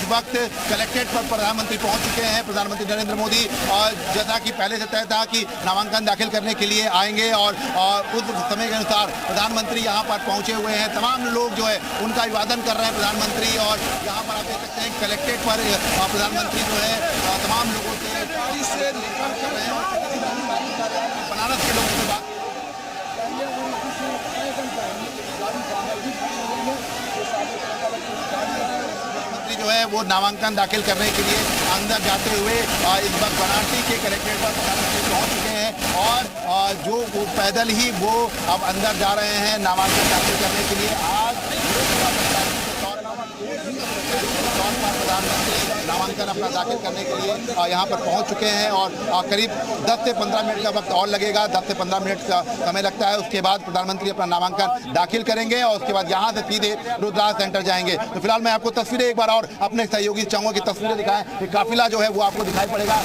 वक्त कलेक्ट्रेट पर प्रधानमंत्री पहुंच चुके हैं। प्रधानमंत्री नरेंद्र मोदी और जैसा कि पहले से तय था कि नामांकन दाखिल करने के लिए आएंगे और उस समय के अनुसार प्रधानमंत्री यहां पर पहुंचे हुए हैं। तमाम लोग जो है उनका अभिवादन कर रहे हैं प्रधानमंत्री, और यहां पर आप देख सकते हैं कलेक्ट्रेट पर प्रधानमंत्री जो है तमाम लोगों से बनारस के लोगों से बात जो है वो नामांकन दाखिल करने के लिए अंदर जाते हुए इस वक्त वाराणसी के कलेक्ट्रेट पर प्रधानमंत्री पहुंच चुके हैं और जो वो पैदल ही वो अब अंदर जा रहे हैं नामांकन दाखिल करने के लिए। आज प्रधानमंत्री नामांकन अपना दाखिल करने के लिए यहाँ पर पहुँच चुके हैं और करीब 10 से 15 मिनट का वक्त और लगेगा। 10 से 15 मिनट का समय लगता है। उसके बाद प्रधानमंत्री अपना नामांकन दाखिल करेंगे और उसके बाद यहाँ से सीधे रुद्रराज सेंटर जाएंगे। तो फिलहाल मैं आपको तस्वीरें एक बार और अपने सहयोगी चाहूंगा कि तस्वीरें दिखाएं। काफिला जो है वो आपको दिखाई पड़ेगा।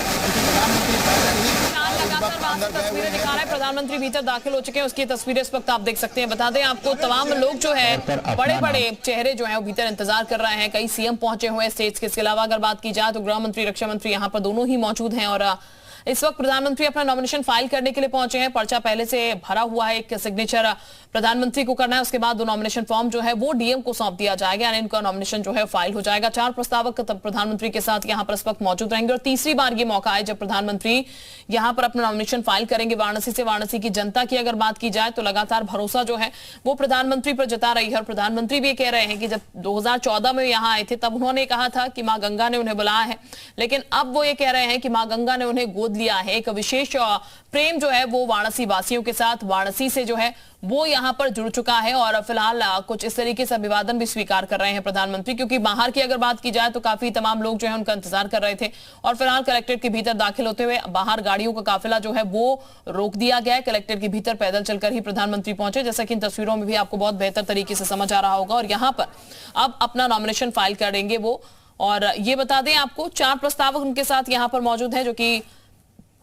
तस्वीरें दिखा रहा है, प्रधानमंत्री भीतर दाखिल हो चुके हैं, उसकी तस्वीरें इस वक्त आप देख सकते हैं। बता दें आपको तमाम लोग जो है बड़े बड़े चेहरे जो हैं वो भीतर इंतजार कर रहे हैं। कई सीएम पहुंचे हुए हैं स्टेट्स के। इसके अलावा अगर बात की जाए तो गृह मंत्री, रक्षा मंत्री यहाँ पर दोनों ही मौजूद हैं और इस वक्त प्रधानमंत्री अपना नॉमिनेशन फाइल करने के लिए पहुंचे हैं। पर्चा पहले से भरा हुआ है, एक सिग्नेचर प्रधानमंत्री को करना है। उसके बाद नॉमिनेशन फॉर्म जो है वो डीएम को सौंप दिया जाएगा, यानी इनका नॉमिनेशन जो है फाइल हो जाएगा। 4 प्रस्तावक प्रधानमंत्री के साथ यहां पर इस वक्त मौजूद रहेंगे और तीसरी बार ये मौका है जब प्रधानमंत्री यहां पर अपना नॉमिनेशन फाइल करेंगे वाराणसी से। वाराणसी की जनता की अगर बात की जाए तो लगातार भरोसा जो है वो प्रधानमंत्री पर जता रही है और प्रधानमंत्री भी कह रहे हैं कि जब 2014 में यहां आए थे तब उन्होंने कहा था कि मां गंगा ने उन्हें बुलाया है, लेकिन अब वो ये कह रहे हैं कि मां गंगा ने उन्हें गोद लिया है। एक विशेष प्रेम जो है वो वाराणसी वासियों के साथ, वाराणसी से जो है वो यहां पर जुड़ चुका है और फिलहाल कुछ इस तरीके से अभिवादन भी स्वीकार कर रहे हैं प्रधानमंत्री, क्योंकि बाहर की अगर बात की जाए तो काफी तमाम लोग जो है उनका इंतजार कर रहे थे और फिलहाल कलेक्ट्रेट के भीतर दाखिल होते हुए बाहर गाड़ियों का काफिला जो है वो रोक दिया गया है। कलेक्ट्रेट के भीतर पैदल चलकर ही प्रधानमंत्री पहुंचे, जैसा कि इन तस्वीरों में भी आपको बहुत बेहतर तरीके से समझ आ रहा होगा। और यहां पर अब अपना नॉमिनेशन फाइल करेंगे वो। और ये बता दें आपको 4 प्रस्तावक उनके साथ यहां पर मौजूद है, जो कि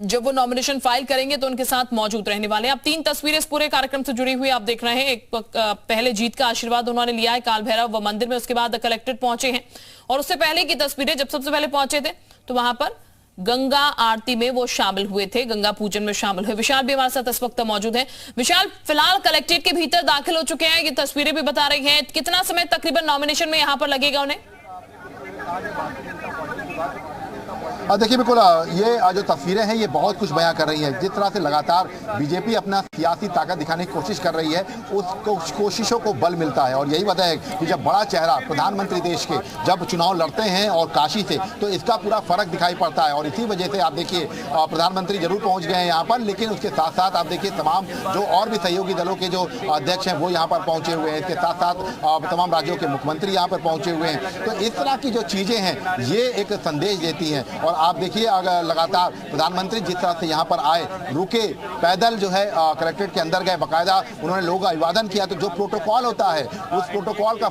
जब वो नॉमिनेशन फाइल करेंगे तो उनके साथ मौजूद रहने वाले हैं। अब 3 तस्वीरें इस पूरे कार्यक्रम से जुड़ी हुई आप देख रहे हैं। एक पहले जीत का आशीर्वाद उन्होंने लिया है काल भैरव मंदिर में, उसके बाद कलेक्ट्रेट पहुंचे हैं और उससे पहले की तस्वीरें जब सबसे पहले पहुंचे थे तो वहां पर गंगा आरती में वो शामिल हुए थे, गंगा पूजन में शामिल हुए। विशाल भी हमारे साथ इस वक्त मौजूद है। विशाल, फिलहाल कलेक्ट्रेट के भीतर दाखिल हो चुके हैं, ये तस्वीरें भी बता रही हैं। कितना समय तकरीबन नॉमिनेशन में यहाँ पर लगेगा उन्हें? देखिए बिल्कुल ये जो तस्वीरें हैं ये बहुत कुछ बयां कर रही हैं। जिस तरह से लगातार बीजेपी अपना सियासी ताकत दिखाने की कोशिश कर रही है, उस कोशिशों को बल मिलता है। और यही वजह है कि जब बड़ा चेहरा प्रधानमंत्री देश के जब चुनाव लड़ते हैं और काशी से, तो इसका पूरा फर्क दिखाई पड़ता है। और इसी वजह से आप देखिए प्रधानमंत्री जरूर पहुंच गए हैं यहाँ पर, लेकिन उसके साथ साथ आप देखिए तमाम जो और भी सहयोगी दलों के जो अध्यक्ष हैं वो यहाँ पर पहुंचे हुए हैं। इसके साथ साथ तमाम राज्यों के मुख्यमंत्री यहाँ पर पहुंचे हुए हैं। तो इस तरह की जो चीजें हैं ये एक संदेश देती हैं। और आप देखिए अगर लगातार प्रधानमंत्री जिस तरह से यहाँ पर आए, रुके, पैदल जो है कलेक्ट्रेट के अंदर गए, बाकायदा उन्होंने लोगों का अभिवादन किया। तो जो प्रोटोकॉल होता है उस प्रोटोकॉल का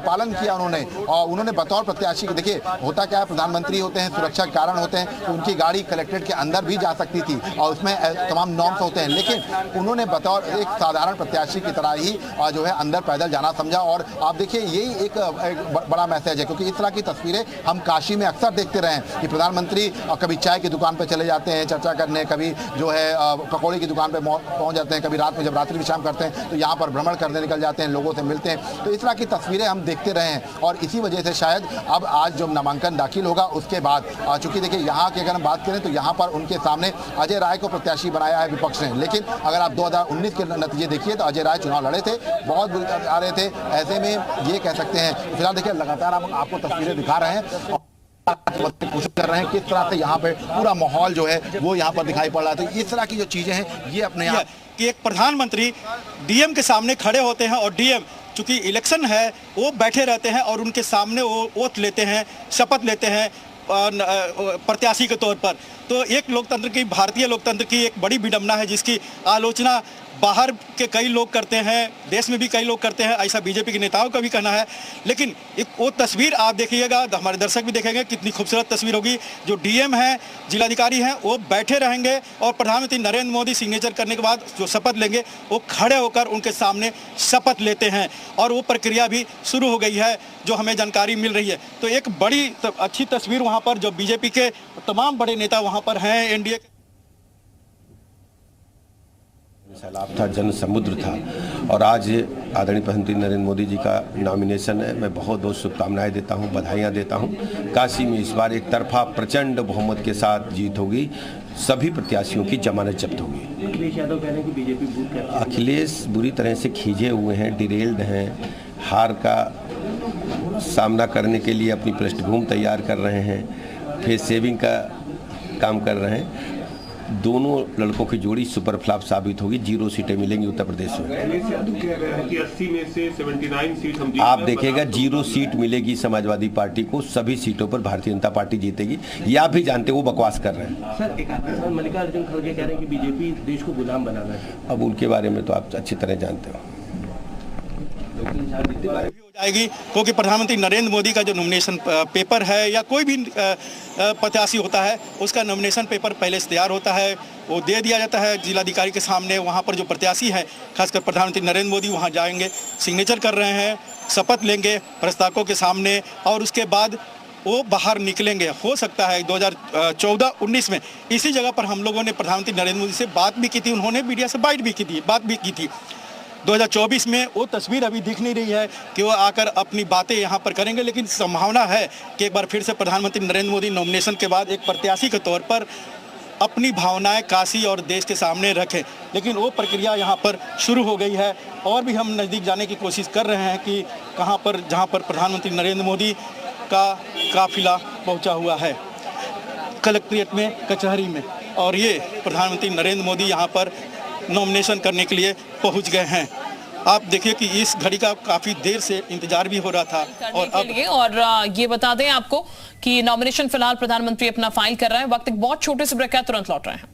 पालन किया उन्होंने। और उन्होंने बतौर प्रत्याशी, देखिए होता क्या है, प्रधानमंत्री होते हैं, सुरक्षा के कारण होते हैं, तो उनकी गाड़ी कलेक्ट्रेट के अंदर भी जा सकती थी और उसमें तमाम नॉर्म्स होते हैं, लेकिन उन्होंने बतौर एक साधारण प्रत्याशी की तरह ही जो है अंदर पैदल जाना समझा। और आप देखिए यही एक बड़ा मैसेज है, क्योंकि इस तरह की तस्वीरें हम काशी में अक्सर देखते रहे कि प्रधानमंत्री कभी चाय की दुकान पर चले जाते हैं चर्चा करने, कभी जो है पकौड़े की दुकान पर पहुंच जाते हैं, कभी रात में जब रात्रि विश्राम करते हैं तो यहाँ पर भ्रमण करने निकल जाते हैं, लोगों से मिलते हैं। तो इस तरह की तस्वीरें हम देखते रहे हैं और इसी वजह से शायद अब आज जब नामांकन दाखिल होगा उसके बाद, चूंकि देखिए यहाँ की अगर हम बात करें तो यहाँ पर उनके सामने अजय राय को प्रत्याशी बनाया है विपक्ष ने, लेकिन अगर आप 2019 के नतीजे देखिए तो अजय राय चुनाव लड़े थे, बहुत बुरी आ रहे थे। ऐसे में ये कह सकते हैं, फिलहाल देखिए लगातार हम आपको तस्वीरें दिखा रहे हैं, कोशिश कर रहे हैं किस तरह से यहाँ पे पूरा माहौल जो है वो यहाँ पर दिखाई पड़ रहा है। तो इस तरह की जो चीजें हैं ये अपने आप कि एक प्रधानमंत्री डीएम के सामने खड़े होते हैं और डीएम चूंकि इलेक्शन है वो बैठे रहते हैं और उनके सामने वो ओथ लेते हैं, शपथ लेते हैं प्रत्याशी के तौर पर। तो एक लोकतंत्र की, भारतीय लोकतंत्र की एक बड़ी विडंबना है जिसकी आलोचना बाहर के कई लोग करते हैं, देश में भी कई लोग करते हैं, ऐसा बीजेपी के नेताओं का भी कहना है। लेकिन एक वो तस्वीर आप देखिएगा, हमारे दर्शक भी देखेंगे, कितनी खूबसूरत तस्वीर होगी। जो डीएम हैं, जिलाधिकारी हैं, वो बैठे रहेंगे और प्रधानमंत्री नरेंद्र मोदी सिग्नेचर करने के बाद जो शपथ लेंगे वो खड़े होकर उनके सामने शपथ लेते हैं और वो प्रक्रिया भी शुरू हो गई है, जो हमें जानकारी मिल रही है। तो एक बड़ी अच्छी तस्वीर वहाँ पर, जो बीजेपी के तमाम बड़े नेता वहाँ पर हैं, एनडीए के सैलाब था, जन समुद्र था और आज आदरणीय प्रधानमंत्री नरेंद्र मोदी जी का नॉमिनेशन है। मैं बहुत बहुत शुभकामनाएं देता हूं, बधाइयां देता हूं। काशी में इस बार एक तरफा प्रचंड बहुमत के साथ जीत होगी, सभी प्रत्याशियों की जमानत जब्त होगी। अखिलेश यादव कह रहे हैं कि बीजेपी बूथ कर रही है। अखिलेश बुरी तरह से खींचे हुए हैं, डिरेल्ड हैं, हार का सामना करने के लिए अपनी पृष्ठभूमि तैयार कर रहे हैं, फेस सेविंग का काम कर रहे हैं। दोनों लड़कों की जोड़ी सुपर फ्लॉप साबित होगी, 0 सीटें मिलेंगी उत्तर प्रदेश में। अखिलेश यादव कह रहे हैं कि 80 में से 79 सीट हम जीत आप देखिएगा 0 सीट मिलेगी समाजवादी पार्टी को, सभी सीटों पर भारतीय जनता पार्टी जीतेगी। ये आप भी जानते हैं, वो बकवास कर रहे हैं। सर, एक मल्लिकार्जुन खड़गे कह रहे हैं कि बीजेपी देश को गुलाम बनाना है। अब उनके बारे में तो आप अच्छी तरह जानते हो। भी हो जाएगी, क्योंकि प्रधानमंत्री नरेंद्र मोदी का जो नॉमिनेशन पेपर है या कोई भी प्रत्याशी होता है, उसका नॉमिनेशन पेपर पहले से तैयार होता है, वो दे दिया जाता है जिलाधिकारी के सामने। वहाँ पर जो प्रत्याशी है, खासकर प्रधानमंत्री नरेंद्र मोदी वहाँ जाएंगे, सिग्नेचर कर रहे हैं, शपथ लेंगे प्रस्तावकों के सामने और उसके बाद वो बाहर निकलेंगे। हो सकता है 2014-19 में इसी जगह पर हम लोगों ने प्रधानमंत्री नरेंद्र मोदी से बात भी की थी, उन्होंने मीडिया से बात भी की थी। 2024 में वो तस्वीर अभी दिख नहीं रही है कि वो आकर अपनी बातें यहाँ पर करेंगे, लेकिन संभावना है कि एक बार फिर से प्रधानमंत्री नरेंद्र मोदी नॉमिनेशन के बाद एक प्रत्याशी के तौर पर अपनी भावनाएं काशी और देश के सामने रखें। लेकिन वो प्रक्रिया यहाँ पर शुरू हो गई है और भी हम नज़दीक जाने की कोशिश कर रहे हैं कि कहाँ पर, जहाँ पर प्रधानमंत्री नरेंद्र मोदी का काफिला पहुँचा हुआ है, कलेक्ट्रेट में, कचहरी में, और ये प्रधानमंत्री नरेंद्र मोदी यहाँ पर नॉमिनेशन करने के लिए पहुंच गए हैं। आप देखिए कि इस घड़ी का काफी देर से इंतजार भी हो रहा था और ये बता दें आपको कि नॉमिनेशन फिलहाल प्रधानमंत्री अपना फाइल कर रहे हैं। वक्त एक बहुत छोटे से ब्रेक है, तुरंत लौट रहे हैं।